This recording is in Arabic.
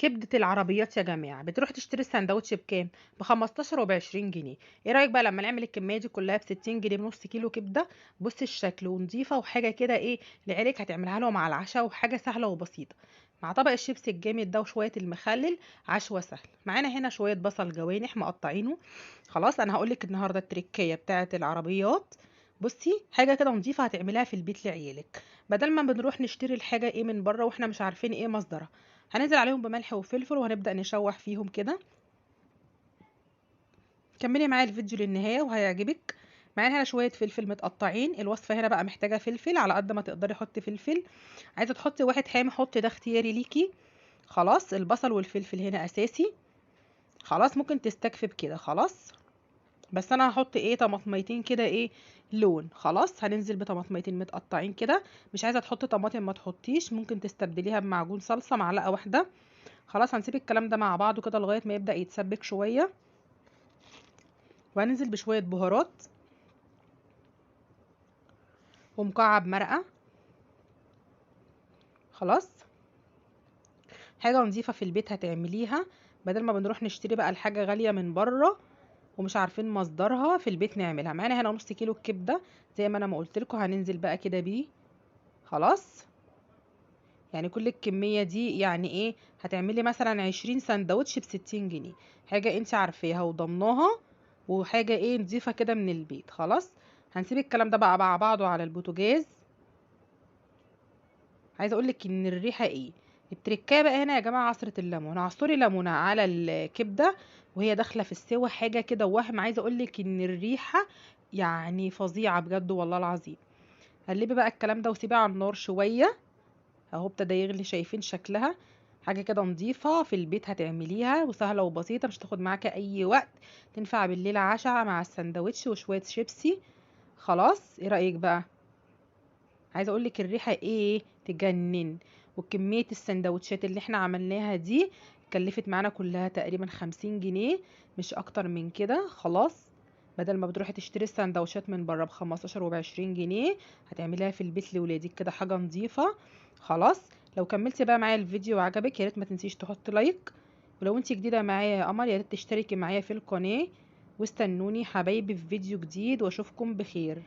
كبدة العربيات يا جماعة، بتروح تشتري السندوتش بكام؟ ب15 وب20 جنيه. ايه رأيك بقى لما نعمل الكمية دي كلها ب60 جنيه بنص كيلو كبدة؟ بص الشكل ونضيفة وحاجة كده ايه لعيالك، هتعملها لهم على العشاء وحاجة سهلة وبسيطة مع طبق الشيبس الجامد ده وشوية المخلل. عشوة سهل. معانا هنا شوية بصل جوانح مقطعينه. خلاص انا هقولك النهاردة التركية بتاعة العربيات. بصي حاجة كده نضيفة هتعملها في البيت لعيالك، بدل ما بنروح نشتري الحاجة ايه من بره واحنا مش عارفين ايه مصدرها. هننزل عليهم بملح وفلفل وهنبدأ نشوح فيهم كده. كملي معايا الفيديو للنهاية وهيعجبك. معانا هنا شوية فلفل متقطعين، الوصفة هنا بقى محتاجة فلفل على قد ما تقدري حطي فلفل. عايزة تحطي واحد حامي حطي، ده اختياري ليكي. خلاص البصل والفلفل هنا أساسي. خلاص ممكن تستكفي بكده خلاص. بس انا هحط ايه طماطميتين كده ايه لون. خلاص هننزل بطماطميتين متقطعين كده. مش عايزه تحطي طماطم ما تحطيش، ممكن تستبدليها بمعجون صلصه معلقه واحده. خلاص هنسيب الكلام ده مع بعضه كده لغايه ما يبدا يتسبك شويه. وهننزل بشويه بهارات ومكعب مرقه. خلاص حاجه نظيفه في البيت هتعمليها، بدل ما بنروح نشتري بقى الحاجه غاليه من بره ومش عارفين مصدرها، في البيت نعملها. معانا هنا نص كيلو الكبده زي ما انا ما قلت لكم، هننزل بقى كده بيه. خلاص يعني كل الكمية دي يعني ايه، هتعملي مثلا 20 سندوتش ب60 جنيه. حاجة انت عارفاها وضمناها، وحاجة ايه نضيفة كده من البيت. خلاص هنسيب الكلام ده بقى مع بعضه على البوتاجاز. عايزة اقولك ان الريحة ايه. التركايه بقى هنا يا جماعة عصرة الليمون، عصري ليمونة على الكبدة وهي داخلة في السوا، حاجة كده وهم. عايزة اقولك ان الريحة يعني فظيعة بجد والله العظيم. قلبي بقى الكلام ده وسيبيه على النار شوية. اهو ابتدى يغلي، شايفين شكلها. حاجه كده نظيفه في البيت هتعمليها وسهله وبسيطه، مش تاخد معاكي اي وقت. تنفع بالليل عشاء مع السندوتش وشويه شيبسي. خلاص ايه رايك بقى؟ عايزه اقولك الريحه ايه تجنن. وكميه السندوتشات اللي احنا عملناها دي كلفت معانا كلها تقريبا 50 جنيه، مش اكتر من كده. خلاص بدل ما بتروحي تشتري السندوتشات من بره ب15 وب20 جنيه، هتعمليها في البيت لولادك كده حاجه نظيفه. خلاص لو كملتي بقى معايا الفيديو وعجبك يا ريت ما تنسيش تحطي لايك. ولو انت جديده معايا يا قمر يا ريت تشتركي معايا في القناه. واستنوني حبايبي في فيديو جديد واشوفكم بخير.